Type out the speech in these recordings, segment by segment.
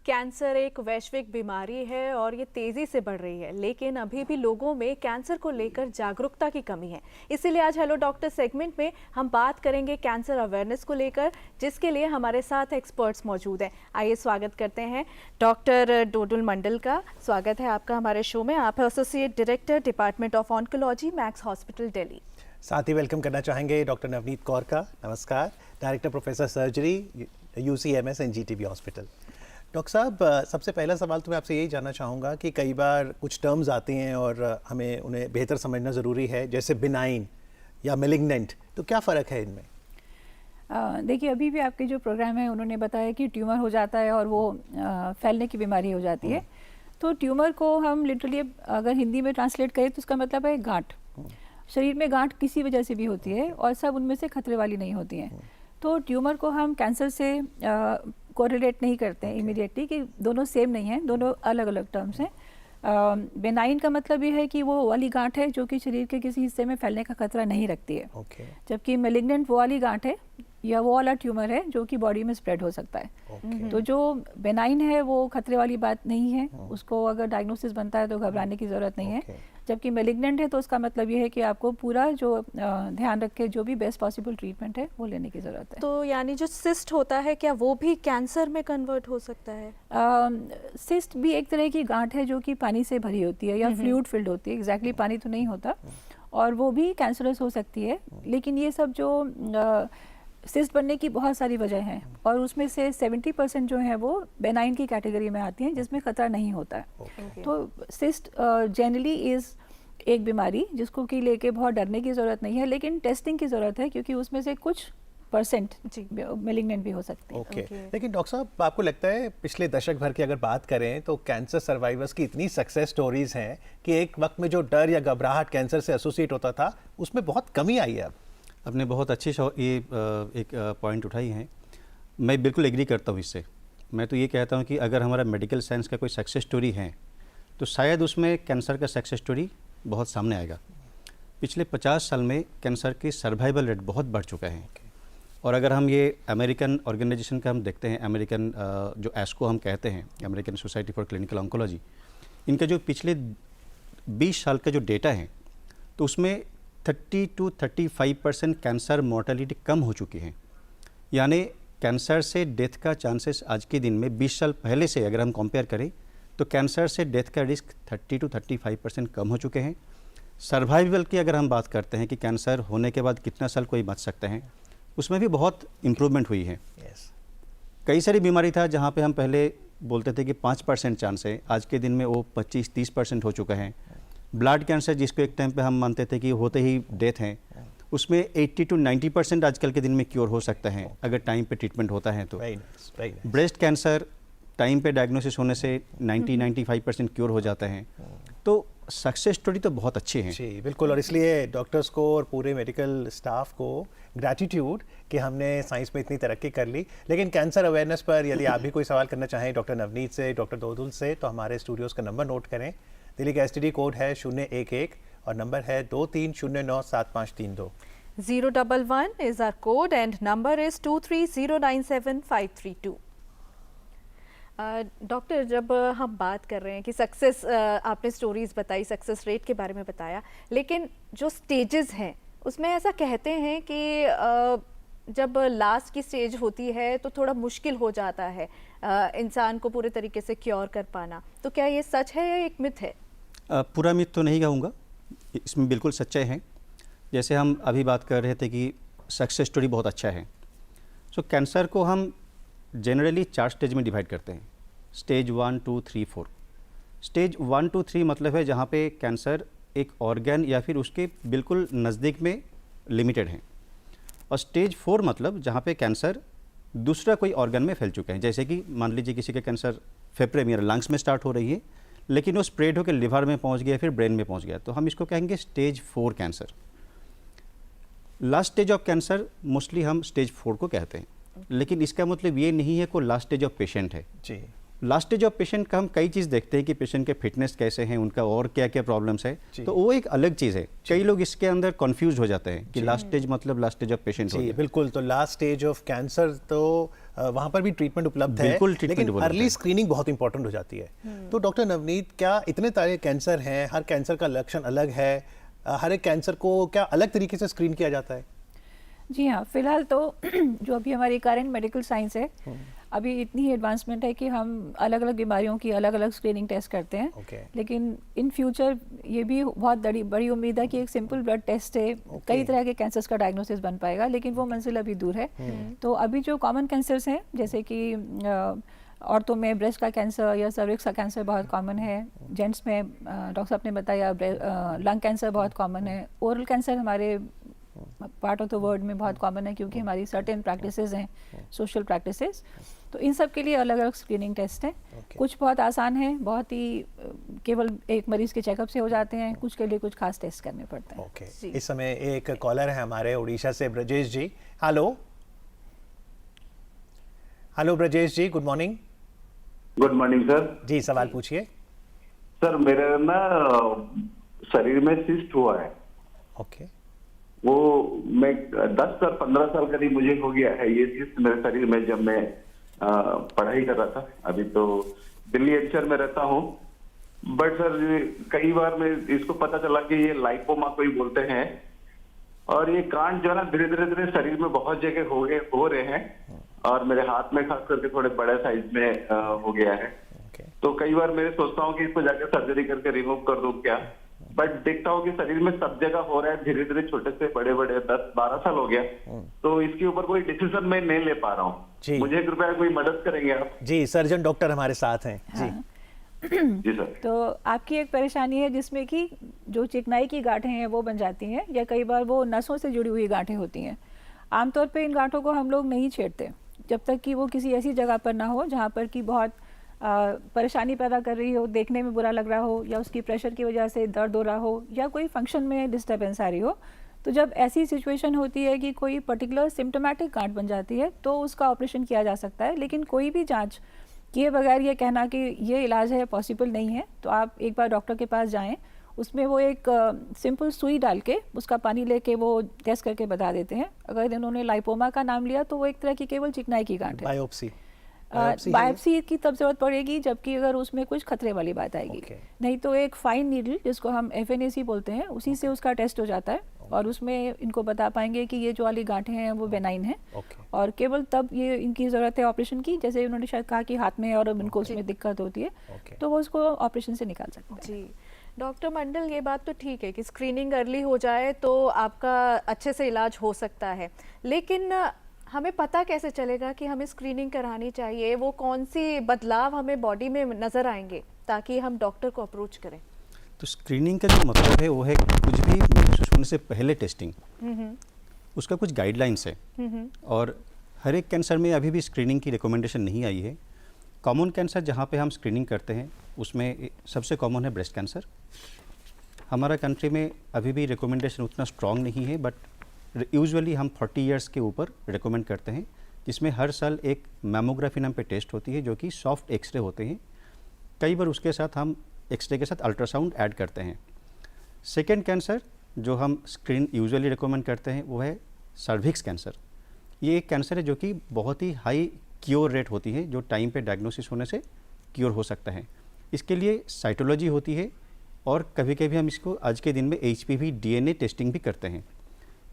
Cancer एक वैश्विक बीमारी है और ये तेज़ी से बढ़ रही है, लेकिन अभी भी लोगों में कैंसर को लेकर जागरूकता की कमी है। इसीलिए आज हेलो डॉक्टर सेगमेंट में हम बात करेंगे कैंसर अवेयरनेस को लेकर, जिसके लिए हमारे साथ एक्सपर्ट्स मौजूद हैं। आइए स्वागत करते हैं डॉक्टर डोडुल मंडल का। स्वागत है आपका हमारे शो में। आप associate director department of oncology, max hospital, Delhi. साथ ही वेलकम करना चाहेंगे डॉक्टर नवनीत कौर का। नमस्कार। Director professor surgery, UCMS and GTB hospital. Doctor साहब, सबसे पहला सवाल तो मैं आपसे यही जानना चाहूँगा कि कई बार कुछ टर्म्स आती हैं और हमें उन्हें बेहतर समझना ज़रूरी है, जैसे बिनाइन या मेलिग्नेंट, तो क्या फ़र्क है इनमें? देखिए, अभी भी आपके जो प्रोग्राम है उन्होंने बताया कि ट्यूमर हो जाता है और वो फैलने की बीमारी हो जाती है। तो ट्यूमर को हम लिटरली अगर हिंदी में ट्रांसलेट करें तो उसका मतलब है गांठ। शरीर में गांठ किसी वजह से भी होती है और सब उनमें से खतरे वाली नहीं होती हैं। तो ट्यूमर को हम कैंसर से कोरिलेट नहीं करते हैं इमीडिएटली कि दोनों सेम नहीं हैं, दोनों अलग अलग टर्म्स हैं। बेनाइन का मतलब ये है कि वो वाली गांठ है जो कि शरीर के किसी हिस्से में फैलने का खतरा नहीं रखती है। जबकि मेलिग्नेंट वो वाली गांठ है या वो वाला ट्यूमर है जो कि बॉडी में स्प्रेड हो सकता है। तो जो बेनाइन है वो खतरे वाली बात नहीं है, उसको अगर डायग्नोसिस बनता है तो घबराने की ज़रूरत नहीं है। जबकि मेलिग्नेंट है तो उसका मतलब ये है कि आपको पूरा जो ध्यान रख के जो भी बेस्ट पॉसिबल ट्रीटमेंट है वो लेने की ज़रूरत है। तो यानी जो सिस्ट होता है, क्या वो भी कैंसर में कन्वर्ट हो सकता है? सिस्ट भी एक तरह की गांठ है जो कि पानी से भरी होती है या फ्लूइड फिल्ड होती है। एग्जैक्टली पानी तो नहीं होता, और वो भी कैंसरस हो सकती है। लेकिन ये सब जो सिस्ट बनने की बहुत सारी वजह हैं और उसमें से 70% जो है वो बेनाइन की कैटेगरी में आती हैं जिसमें खतरा नहीं होता है। तो सिस्ट जनरली इज़ एक बीमारी जिसको कि लेके बहुत डरने की ज़रूरत नहीं है, लेकिन टेस्टिंग की ज़रूरत है क्योंकि उसमें से कुछ परसेंट मेलिग्नेंट भी हो सकती है। लेकिन डॉक्टर साहब, आपको लगता है पिछले दशक भर की अगर बात करें तो कैंसर सर्वाइवर्स की इतनी सक्सेस स्टोरीज हैं कि एक वक्त में जो डर या घबराहट कैंसर से एसोसिएट होता था उसमें बहुत कमी आई है? अब आपने बहुत अच्छी ये एक पॉइंट उठाई हैं। मैं बिल्कुल एग्री करता हूँ इससे। मैं तो ये कहता हूँ कि अगर हमारा मेडिकल साइंस का कोई सक्सेस स्टोरी है तो शायद उसमें कैंसर का सक्सेस स्टोरी बहुत सामने आएगा। पिछले 50 साल में कैंसर की सर्वाइवल रेट बहुत बढ़ चुका है। और अगर हम ये अमेरिकन ऑर्गेनाइजेशन का हम देखते हैं, अमेरिकन जो एस्को हम कहते हैं, American society for clinical oncology, इनका जो पिछले 20 साल का जो डेटा है तो उसमें 30 to 35% कैंसर मोर्टेलिटी कम हो चुकी है। यानी कैंसर से डेथ का चांसेस आज के दिन में 20 साल पहले से अगर हम कंपेयर करें तो कैंसर से डेथ का रिस्क 30 to 35% कम हो चुके हैं। सर्वाइवल की अगर हम बात करते हैं कि कैंसर होने के बाद कितना साल कोई बच सकते हैं, उसमें भी बहुत इम्प्रूवमेंट हुई है। कई सारी बीमारी था जहाँ पे हम पहले बोलते थे कि 5% चांस है, आज के दिन में वो 25-30% हो चुका है। ब्लड कैंसर जिसको एक टाइम पे हम मानते थे कि होते ही डेथ है, उसमें 80 to 90% आजकल के दिन में क्योर हो सकता है अगर टाइम पे ट्रीटमेंट होता है तो। ब्रेस्ट कैंसर टाइम पे डायग्नोसिस होने से 90-95% क्योर हो जाता है। तो सक्सेस स्टोरी तो बहुत अच्छी है। जी बिल्कुल, और इसलिए डॉक्टर्स को और पूरे मेडिकल स्टाफ को ग्रैटिट्यूड कि हमने साइंस में इतनी तरक्की कर ली। लेकिन कैंसर अवेयरनेस पर यदि आप भी कोई सवाल करना चाहें डॉक्टर नवनीत से, डॉक्टर डोडुल से, तो हमारे स्टूडियोज़ का नंबर नोट करें। दिल्ली का STD कोड है 011 और नंबर है 23097532। 011 is our code and number is 23097532। Doctor, जब हम बात कर रहे हैं कि सक्सेस, आपने स्टोरीज बताई, सक्सेस रेट के बारे में बताया, लेकिन जो स्टेजेस हैं उसमें ऐसा कहते हैं कि जब लास्ट की स्टेज होती है तो थोड़ा मुश्किल हो जाता है इंसान को पूरे तरीके से क्योर कर पाना। तो क्या ये सच है या एक मिथ है? पूरा मिथ तो नहीं कहूँगा, इसमें बिल्कुल सच्चाई है। जैसे हम अभी बात कर रहे थे कि सक्सेस स्टोरी बहुत अच्छा है। सो कैंसर को हम जनरली 4 स्टेज में डिवाइड करते हैं। स्टेज 1, 2, 3, 4। स्टेज 1, 2, 3 मतलब है जहाँ पे कैंसर एक ऑर्गन या फिर उसके बिल्कुल नज़दीक में लिमिटेड है। और स्टेज 4 मतलब जहाँ पे कैंसर दूसरा कोई ऑर्गन में फैल चुका है। जैसे कि मान लीजिए किसी का कैंसर फेफड़े में या लंग्स में स्टार्ट हो रही है, लेकिन वो स्प्रेड होकर लिवर में पहुँच गया, फिर ब्रेन में पहुँच गया, तो हम इसको कहेंगे stage 4 cancer. Last stage of cancer mostly हम स्टेज 4 को कहते हैं, लेकिन इसका मतलब ये नहीं है कि लास्ट स्टेज ऑफ पेशेंट है। जी, लास्ट स्टेज ऑफ पेशेंट का हम कई चीज़ देखते हैं कि पेशेंट के फिटनेस कैसे हैं, उनका और क्या क्या प्रॉब्लम्स है, तो वो एक अलग चीज़ है। कई लोग इसके अंदर कंफ्यूज हो जाते हैं कि लास्ट स्टेज मतलब लास्ट स्टेज ऑफ पेशेंट। जी बिल्कुल, तो लास्ट स्टेज ऑफ कैंसर तो वहाँ पर भी ट्रीटमेंट उपलब्ध है, बिल्कुल ट्रीटमेंट लेकिन उपलब्ध अर्ली है। स्क्रीनिंग बहुत इंपॉर्टेंट हो जाती है। तो डॉक्टर नवनीत, क्या इतने सारे कैंसर हैं, हर कैंसर का लक्षण अलग है, हर एक कैंसर को क्या अलग तरीके से स्क्रीन किया जाता है? जी हाँ, फिलहाल तो जो अभी हमारी करंट मेडिकल साइंस है, अभी इतनी ही एडवांसमेंट है कि हम अलग अलग बीमारियों की अलग अलग स्क्रीनिंग टेस्ट करते हैं। Okay. लेकिन इन फ्यूचर ये भी बहुत बड़ी उम्मीद है कि एक सिंपल ब्लड टेस्ट से कई तरह के कैंसर्स का डायग्नोसिस बन पाएगा, लेकिन वो मंजिल अभी दूर है। तो अभी जो कॉमन कैंसर्स हैं, जैसे कि औरतों में ब्रेस्ट का कैंसर या सर्विक्स का कैंसर बहुत कॉमन है, जेंट्स में डॉक्टर साहब ने बताया लंग कैंसर बहुत कॉमन है, ओरल कैंसर हमारे पार्ट ऑफ द वर्ल्ड में बहुत कॉमन है क्योंकि हमारी सर्टेन प्रैक्टिसेस हैं, सोशल प्रैक्टिसेस। तो इन सब के लिए अलग अलग स्क्रीनिंग टेस्ट हैं। कुछ बहुत आसान है, बहुत ही केवल एक मरीज के चेकअप से हो जाते हैं, कुछ के लिए कुछ खास टेस्ट करने पड़ते हैं। ओके, इस समय एक कॉलर है हमारे उड़ीसा से, Brajesh ji. Hello hello Brajesh ji, good morning. Good morning sir. जी, सवाल पूछिए। सर मेरे ना शरीर में सिस्ट हुआ है। ओके, वो मैं 10 और 15 साल करीब मुझे हो गया है ये सिस्ट मेरे शरीर में, जब मैं पढ़ाई कर रहा था। अभी तो दिल्ली एनसीआर में रहता हूँ, बट सर कई बार मैं इसको पता चला कि ये लाइपोमा कोई बोलते हैं, और ये कांड जो है ना धीरे धीरे शरीर में बहुत जगह हो रहे हैं, और मेरे हाथ में खास करके थोड़े बड़े साइज में हो गया है। तो कई बार मैं सोचता हूँ कि इसको जाके सर्जरी करके रिमूव कर दूं क्या, बट देखता हूँ कि शरीर में सब जगह हो रहा है धीरे धीरे, छोटे से बड़े बड़े। 10-12 साल हो गया, तो इसके ऊपर कोई डिसीजन मैं नहीं ले पा रहा हूँ। मुझे कृपया कोई मदद करेंगे आप? जी, सर्जन डॉक्टर हमारे साथ हैं। जी जी सर। तो आपकी एक परेशानी है जिसमें कि जो चिकनाई की गांठें हैं वो बन जाती हैं, या कई बार वो नसों से जुड़ी हुई गांठें होती हैं। आमतौर पे इन गांठों को हम लोग नहीं छेड़ते जब तक कि वो किसी ऐसी जगह पर ना हो जहाँ पर कि बहुत परेशानी पैदा कर रही हो, देखने में बुरा लग रहा हो, या उसकी प्रेशर की वजह से दर्द हो रहा हो, या कोई फंक्शन में डिस्टर्बेंस आ रही हो। तो जब ऐसी सिचुएशन होती है कि कोई पर्टिकुलर सिम्टोमेटिक गांठ बन जाती है तो उसका ऑपरेशन किया जा सकता है, लेकिन कोई भी जांच किए बगैर ये कहना कि ये इलाज है पॉसिबल नहीं है। तो आप एक बार डॉक्टर के पास जाएं, उसमें वो एक सिंपल सुई डाल के उसका पानी लेके वो टेस्ट करके बता देते हैं। अगर इन्होंने लाइपोमा का नाम लिया तो वो एक तरह की केवल चिकनाई की गांठ है। बायोप्सी की तब जरूरत पड़ेगी जबकि अगर उसमें कुछ खतरे वाली बात आएगी। नहीं तो एक फाइन नीडल जिसको हम FNAC बोलते हैं, उसी से उसका टेस्ट हो जाता है, और उसमें इनको बता पाएंगे कि ये जो वाली गांठें हैं वो बेनाइन है, और केवल तब ये इनकी ज़रूरत है ऑपरेशन की। जैसे उन्होंने शायद कहा कि हाथ में और इनको उसमें दिक्कत होती है, तो वो उसको ऑपरेशन से निकाल सकते हैं। जी डॉक्टर मंडल, ये बात तो ठीक है कि स्क्रीनिंग अर्ली हो जाए तो आपका अच्छे से इलाज हो सकता है, लेकिन हमें पता कैसे चलेगा कि हमें स्क्रीनिंग करानी चाहिए? वो कौन सी बदलाव हमें बॉडी में नज़र आएंगे ताकि हम डॉक्टर को अप्रोच करें? तो स्क्रीनिंग का जो मतलब है वो है कुछ भी महसूस होने से पहले टेस्टिंग, उसका कुछ गाइडलाइंस है, और हर एक कैंसर में अभी भी स्क्रीनिंग की रिकमेंडेशन नहीं आई है। कॉमन कैंसर जहाँ पे हम स्क्रीनिंग करते हैं उसमें सबसे कॉमन है ब्रेस्ट कैंसर। हमारा कंट्री में अभी भी रिकमेंडेशन उतना स्ट्रॉन्ग नहीं है, बट यूजुअली हम 40 इयर्स के ऊपर रिकमेंड करते हैं, जिसमें हर साल एक मैमोग्राफी नाम पे टेस्ट होती है जो कि सॉफ्ट एक्सरे होते हैं। कई बार उसके साथ हम एक्सरे के साथ अल्ट्रासाउंड ऐड करते हैं। सेकेंड कैंसर जो हम स्क्रीन यूजुअली रिकमेंड करते हैं वो है सर्विक्स कैंसर। ये एक कैंसर है जो कि बहुत ही हाई क्योर रेट होती है, जो टाइम पे डायग्नोसिस होने से क्योर हो सकता है। इसके लिए साइटोलॉजी होती है, और कभी कभी हम इसको आज के दिन में HPV DNA टेस्टिंग भी करते हैं।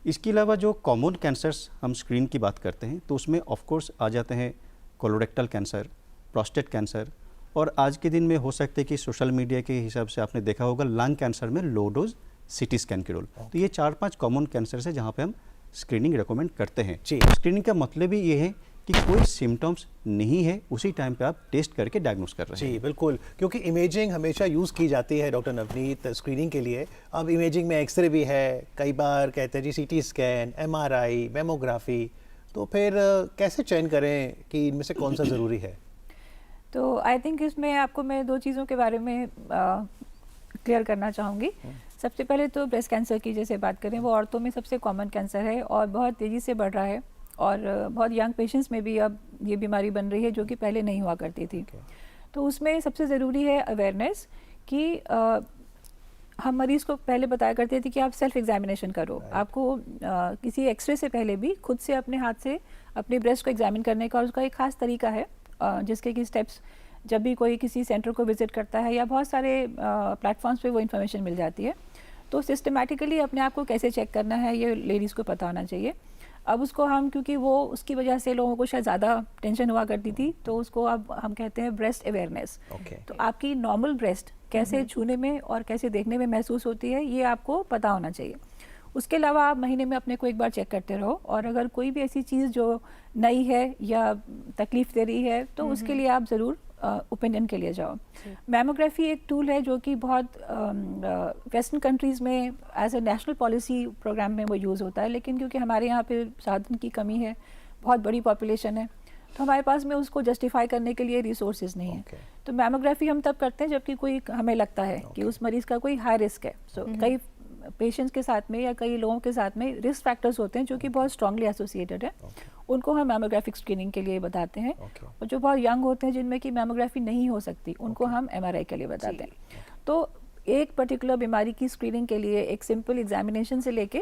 इसके अलावा जो कॉमन कैंसर्स हम स्क्रीन की बात करते हैं तो उसमें ऑफ कोर्स आ जाते हैं कोलोरेक्टल कैंसर, प्रोस्टेट कैंसर, और आज के दिन में हो सकते हैं कि सोशल मीडिया के हिसाब से आपने देखा होगा लंग कैंसर में लो डोज CT स्कैन की रोल। तो ये 4-5 कॉमन कैंसर है जहाँ पे हम स्क्रीनिंग रिकमेंड करते हैं। स्क्रीनिंग का मतलब ही ये है कि कोई सिम्टम्स नहीं है, उसी टाइम पे आप टेस्ट करके डायग्नोस कर रहे हैं। जी बिल्कुल, क्योंकि इमेजिंग हमेशा यूज़ की जाती है डॉक्टर नवनीत स्क्रीनिंग के लिए। अब इमेजिंग में एक्सरे भी है, कई बार कहते हैं जी CT स्कैन, MRI, मेमोग्राफी, तो फिर कैसे चयन करें कि इनमें से कौन सा ज़रूरी है? तो आई थिंक इसमें आपको मैं 2 चीज़ों के बारे में क्लियर करना चाहूँगी। सबसे पहले तो ब्रेस्ट कैंसर की जैसे बात करें, वो औरतों में सबसे कॉमन कैंसर है और बहुत तेज़ी से बढ़ रहा है, और बहुत यंग पेशेंट्स में भी अब ये बीमारी बन रही है जो कि पहले नहीं हुआ करती थी। तो उसमें सबसे ज़रूरी है अवेयरनेस कि हम मरीज़ को पहले बताया करते थे कि आप सेल्फ एग्जामिनेशन करो। आपको किसी एक्सरे से पहले भी खुद से अपने हाथ से अपने ब्रेस्ट को एग्जामिन करने का उसका एक ख़ास तरीका है, जिसके कि स्टेप्स जब भी कोई किसी सेंटर को विज़िट करता है या बहुत सारे प्लेटफॉर्म्स पे वो इन्फॉर्मेशन मिल जाती है। तो सिस्टमेटिकली अपने आप को कैसे चेक करना है ये लेडीज़ को पता होना चाहिए। अब उसको हम, क्योंकि वो उसकी वजह से लोगों को शायद ज़्यादा टेंशन हुआ करती थी, तो उसको अब हम कहते हैं ब्रेस्ट अवेयरनेस। तो आपकी नॉर्मल ब्रेस्ट कैसे छूने में और कैसे देखने में महसूस होती है ये आपको पता होना चाहिए। उसके अलावा आप महीने में अपने को एक बार चेक करते रहो, और अगर कोई भी ऐसी चीज़ जो नई है या तकलीफ दे रही है तो उसके लिए आप ज़रूर ओपिनियन के लिए जाओ। मैमोग्राफी एक टूल है जो कि बहुत वेस्टर्न कंट्रीज़ में as a national policy program में वो यूज़ होता है, लेकिन क्योंकि हमारे यहाँ पे साधन की कमी है, बहुत बड़ी पॉपुलेशन है, तो हमारे पास में उसको जस्टिफाई करने के लिए रिसोर्सेज नहीं है। तो मैमोग्राफी हम तब करते हैं जबकि कोई हमें लगता है कि उस मरीज़ का कोई हाई रिस्क है। सो कई पेशेंट्स के साथ में या कई लोगों के साथ में रिस्क फैक्टर्स होते हैं जो कि बहुत स्ट्रांगली एसोसिएटेड है, उनको हम मैमोग्राफिक स्क्रीनिंग के लिए बताते हैं। और जो बहुत यंग होते हैं जिनमें कि मैमोग्राफी नहीं हो सकती, उनको हम MRI के लिए बताते हैं। तो एक पर्टिकुलर बीमारी की स्क्रीनिंग के लिए एक सिंपल एग्जामिनेशन से लेके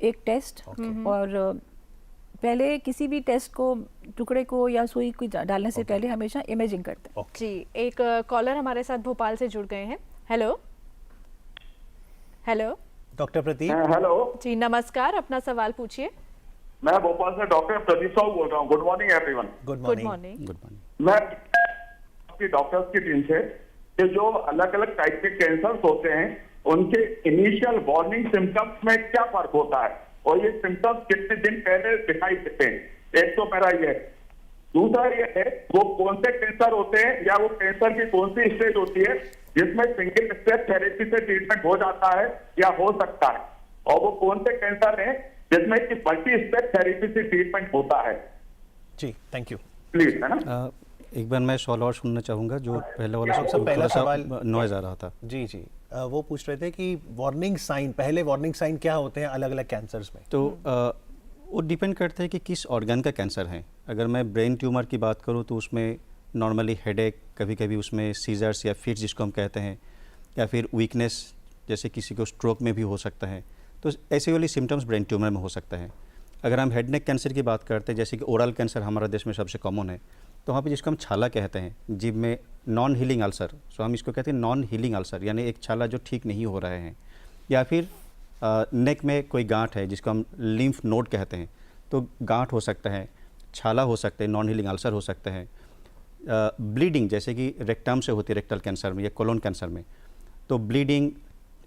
एक टेस्ट, और पहले किसी भी टेस्ट को, टुकड़े को या सुई को डालने से पहले हमेशा इमेजिंग करते हैं। जी, एक कॉलर हमारे साथ भोपाल से जुड़ गए हैं। Hello hello doctor Pradeep. Hello जी, नमस्कार, अपना सवाल पूछिए। मैं भोपाल से डॉक्टर प्रदीप साहू बोल रहा हूँ। Good morning everyone. Good good morning. Morning. Good morning. मैं आपकी डॉक्टर्स की टीम से कि जो अलग अलग टाइप के कैंसर्स होते हैं उनके इनिशियल वार्निंग सिम्टम्स में क्या फर्क होता है और ये सिम्टम्स कितने दिन पहले दिखाई देते हैं, एक तो मेरा ये। दूसरा ये है वो कौन से कैंसर होते हैं या वो कैंसर की कौन सी स्टेज होती है जिसमें सिंगल स्टेप थेरेपी से ट्रीटमेंट हो जाता है या हो सकता है, और वो कौन से कैंसर है जिसमें कि मल्टी स्टेप थेरेपी से ट्रीटमेंट होता है। जी, थैंक यू। प्लीज, है ना। एक बार मैं सवाल और सुनना चाहूँगा, जो पहले वाला सबसे पहला सवाल नॉइज आ रहा था। जी जी, वो पूछ रहे थे कि वार्निंग साइन, पहले वार्निंग साइन क्या होते हैं अलग अलग कैंसर्स में? तो वो डिपेंड करते हैं कि किस ऑर्गन का कैंसर है। अगर मैं ब्रेन ट्यूमर की बात करूँ तो उसमें नॉर्मली हेडेक, कभी कभी उसमें सीजर्स या फिट्स जिसको हम कहते हैं, या फिर वीकनेस, जैसे किसी को स्ट्रोक में भी हो सकता है। तो ऐसे वाली सिम्टम्स ब्रेन ट्यूमर में हो सकता है। अगर हम हेड नेक कैंसर की बात करते हैं, जैसे कि ओरल कैंसर हमारा देश में सबसे कॉमन है, तो वहाँ पे जिसको हम छाला कहते हैं, जीभ में नॉन हीलिंग अल्सर, सो हम इसको कहते हैं नॉन हीलिंग अल्सर, यानी एक छाला जो ठीक नहीं हो रहे हैं। या फिर नेक में कोई गांठ है जिसको हम लिम्फ नोड कहते हैं, तो गांठ हो सकता है, छाला हो सकता है, नॉन हीलिंग अल्सर हो सकता है। ब्लीडिंग जैसे कि रेक्टम से होती है रेक्टल कैंसर में या कोलोन कैंसर में, तो ब्लीडिंग,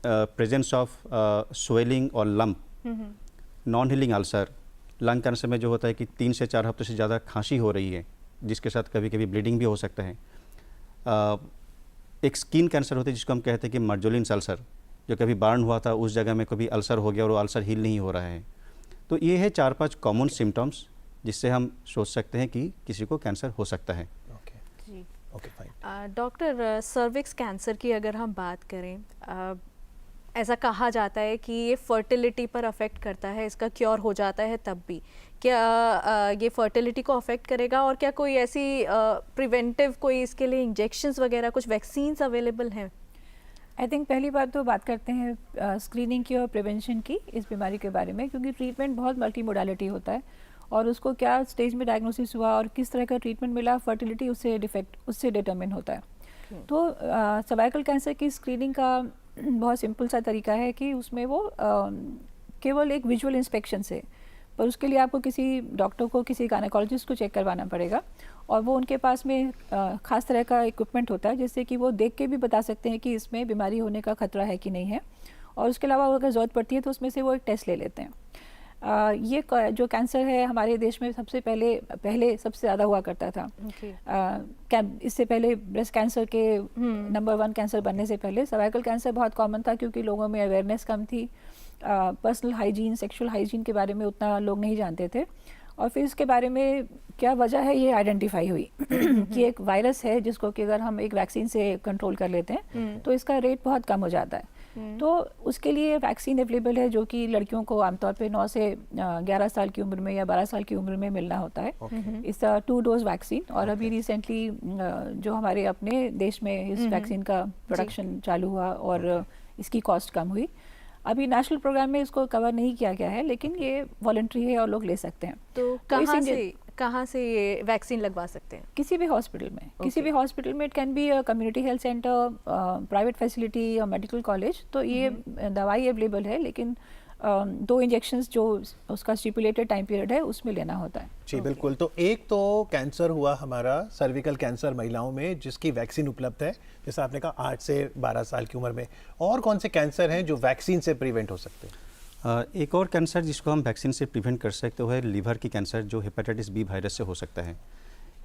प्रेजेंस ऑफ स्वेलिंग और lump. Non healing ulcer, lung cancer में जो होता है कि 3 से 4 हफ्ते से ज़्यादा खांसी हो रही है, जिसके साथ कभी कभी ब्लीडिंग भी हो सकता है। एक स्किन कैंसर होता है जिसको हम कहते हैं कि मर्जोलिन अल्सर, जो कभी बर्न हुआ था उस जगह में कभी अल्सर हो गया और वो अल्सर हील नहीं हो रहा है। तो ये है 4-5 कॉमन सिम्टम्स जिससे हम सोच सकते हैं कि किसी को कैंसर हो सकता है। जी, okay fine. Doctor, cervix cancer की अगर हम बात करें, ऐसा कहा जाता है कि ये फर्टिलिटी पर अफेक्ट करता है, इसका क्योर हो जाता है तब भी। क्या ये फर्टिलिटी को अफेक्ट करेगा, और क्या कोई ऐसी प्रिवेंटिव कोई इसके लिए इंजेक्शंस वगैरह, कुछ वैक्सीन्स अवेलेबल हैं? आई थिंक पहली बात तो बात करते हैं स्क्रीनिंग की और प्रिवेंशन की इस बीमारी के बारे में, क्योंकि ट्रीटमेंट बहुत मल्टी मोडालिटी होता है, और उसको क्या स्टेज में डायग्नोसिस हुआ और किस तरह का ट्रीटमेंट मिला, फर्टिलिटी उससे डिटरमिन होता है। तो सर्वाइकल कैंसर की स्क्रीनिंग का बहुत सिंपल सा तरीका है कि उसमें वो केवल एक विजुअल इंस्पेक्शन से, पर उसके लिए आपको किसी डॉक्टर को, किसी गायनेकोलॉजिस्ट को चेक करवाना पड़ेगा, और वो उनके पास में ख़ास तरह का इक्विपमेंट होता है जिससे कि वो देख के भी बता सकते हैं कि इसमें बीमारी होने का खतरा है कि नहीं है। और उसके अलावा अगर ज़रूरत पड़ती है तो उसमें से वो एक टेस्ट ले लेते हैं। ये जो कैंसर है हमारे देश में सबसे पहले सबसे ज़्यादा हुआ करता था। इससे पहले ब्रेस्ट कैंसर के नंबर 1 कैंसर बनने से पहले सर्वाइकल कैंसर बहुत कॉमन था, क्योंकि लोगों में अवेयरनेस कम थी, पर्सनल हाइजीन, सेक्सुअल हाइजीन के बारे में उतना लोग नहीं जानते थे। और फिर इसके बारे में क्या वजह है ये आइडेंटिफाई हुई कि एक वायरस है जिसको कि अगर हम एक वैक्सीन से कंट्रोल कर लेते हैं तो इसका रेट बहुत कम हो जाता है। तो उसके लिए वैक्सीन अवेलेबल है जो कि लड़कियों को आमतौर पे 9 से 11 साल की उम्र में या 12 साल की उम्र में मिलना होता है। इस 2 डोज वैक्सीन, और अभी रिसेंटली जो हमारे अपने देश में इस वैक्सीन का प्रोडक्शन चालू हुआ और इसकी कॉस्ट कम हुई। अभी नेशनल प्रोग्राम में इसको कवर नहीं किया गया है, लेकिन ये वॉलंटरी है और लोग ले सकते हैं। तो कहाँ से ये वैक्सीन लगवा सकते हैं? किसी भी हॉस्पिटल में, किसी भी हॉस्पिटल में, it can be a community health centre, private facility या मेडिकल कॉलेज। तो ये दवाई अवेलेबल है, लेकिन 2 इंजेक्शंस जो उसका स्टिपुलेटेड टाइम पीरियड है उसमें लेना होता है। जी बिल्कुल। तो एक तो कैंसर हुआ हमारा सर्विकल कैंसर महिलाओं में जिसकी वैक्सीन उपलब्ध है, जैसे आपने कहा 8 से 12 साल की उम्र में। और कौन से कैंसर हैं जो वैक्सीन से प्रिवेंट हो सकते हैं? एक और कैंसर जिसको हम वैक्सीन से प्रिवेंट कर सकते हो है लीवर की कैंसर, जो हेपेटाइटिस बी वायरस से हो सकता है।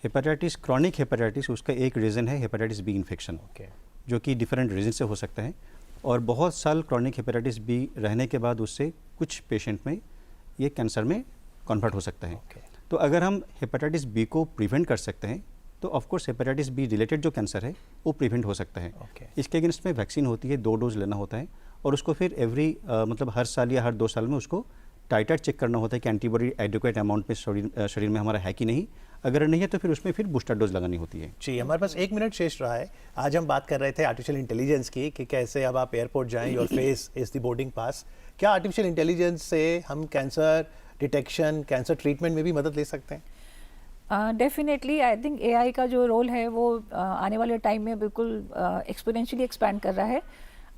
हेपेटाइटिस, क्रॉनिक हेपेटाइटिस, उसका एक रीज़न है हेपेटाइटिस बी इन्फेक्शन, जो कि डिफरेंट रीज़न से हो सकता है। और बहुत साल क्रॉनिक हेपेटाइटिस बी रहने के बाद उससे कुछ पेशेंट में ये कैंसर में कन्वर्ट हो सकता है। तो अगर हम हेपेटाइटिस बी को प्रिवेंट कर सकते हैं तो ऑफकोर्स हेपेटाइटिस बी रिलेटेड जो कैंसर है वो प्रिवेंट हो सकता है। इसके अगेंस्ट में वैक्सीन होती है, 2 डोज लेना होता है, और उसको फिर मतलब हर साल या हर 2 साल में उसको टाइटर चेक करना होता है कि एंटीबॉडी एडिक्वेट अमाउंट में शरीर में हमारा है कि नहीं। अगर नहीं है तो फिर उसमें फिर बूस्टर डोज लगानी होती है। जी, हमारे पास 1 मिनट शेष रहा है। आज हम बात कर रहे थे आर्टिफिशियल इंटेलिजेंस की, कि कैसे अब आप एयरपोर्ट जाएं, your face is the boarding pass. क्या आर्टिफिशियल इंटेलिजेंस से हम कैंसर डिटेक्शन, कैंसर ट्रीटमेंट में भी मदद ले सकते हैं? डेफिनेटली आई थिंक एआई का जो रोल है वो आने वाले टाइम में बिल्कुल एक्सपोनेंशियली एक्सपैंड कर रहा है।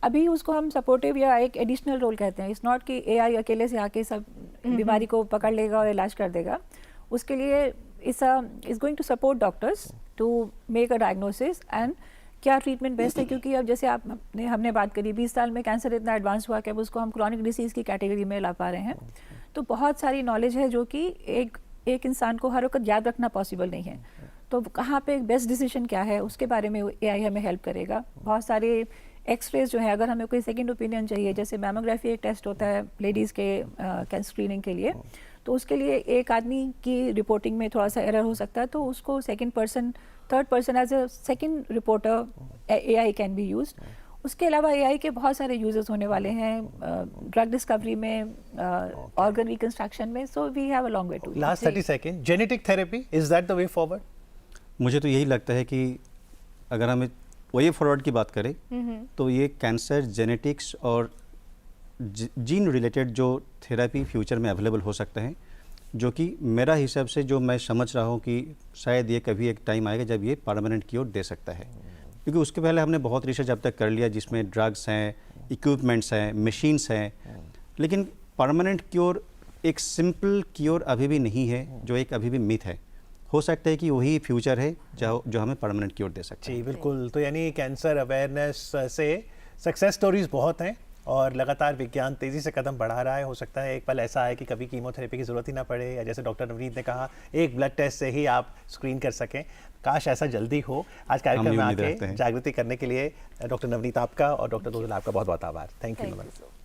अभी उसको हम सपोर्टिव या एक एडिशनल रोल कहते हैं। इट्स नॉट कि एआई अकेले से आके सब बीमारी को पकड़ लेगा और इलाज कर देगा। उसके लिए is going to support doctors to make a diagnosis and क्या ट्रीटमेंट बेस्ट है। क्योंकि अब जैसे हमने बात करी 20 साल में कैंसर इतना एडवांस हुआ कि अब उसको हम क्रॉनिक डिसीज़ की कैटेगरी में ला पा रहे हैं। तो बहुत सारी नॉलेज है जो कि एक इंसान को हर वक्त याद रखना पॉसिबल नहीं है। तो कहाँ पे बेस्ट डिसीजन क्या है उसके बारे में एआई हमें हेल्प करेगा। बहुत सारे एक्सरेज जो है, अगर हमें कोई सेकंड ओपिनियन चाहिए, जैसे मैमोग्राफी एक टेस्ट होता है लेडीज़ के कैंसर स्क्रीनिंग के लिए, तो उसके लिए एक आदमी की रिपोर्टिंग में थोड़ा सा एरर हो सकता है, तो उसको second person, third person as a second reporter AI can be used. उसके अलावा एआई के बहुत सारे यूजेस होने वाले हैं ड्रग डिस्कवरी में, ऑर्गन रिकंस्ट्रक्शन में। So we have a long way to. Last 30 second, genetic therapy, is that the way forward? मुझे तो यही लगता है कि अगर हमें वे फॉरवर्ड की बात करें तो ये कैंसर जेनेटिक्स और जीन रिलेटेड जो थेरेपी फ्यूचर में अवेलेबल हो सकते हैं, जो कि मेरा हिसाब से जो मैं समझ रहा हूँ कि शायद ये कभी एक टाइम आएगा जब ये परमानेंट क्योर दे सकता है। क्योंकि उसके पहले हमने बहुत रिसर्च अब तक कर लिया जिसमें ड्रग्स हैं, इक्विपमेंट्स हैं, मशीन्स हैं, लेकिन परमानेंट क्योर, एक सिंपल क्योर अभी भी नहीं है, जो एक अभी भी मिथ है। हो सकता है कि वही फ्यूचर है जो हमें परमानेंट क्योर दे सकता है। जी बिल्कुल। तो यानी कैंसर अवेयरनेस से सक्सेस स्टोरीज बहुत हैं और लगातार विज्ञान तेज़ी से कदम बढ़ा रहा है। हो सकता है एक पल ऐसा आए कि कभी कीमोथेरेपी की ज़रूरत ही ना पड़े, या जैसे डॉक्टर नवनीत ने कहा एक ब्लड टेस्ट से ही आप स्क्रीन कर सकें। काश ऐसा जल्दी हो। आज कार्यक्रम में आके जागृति करने के लिए डॉक्टर नवनीत आपका और डॉक्टर दोदल आपका बहुत बहुत आभार। Thank you.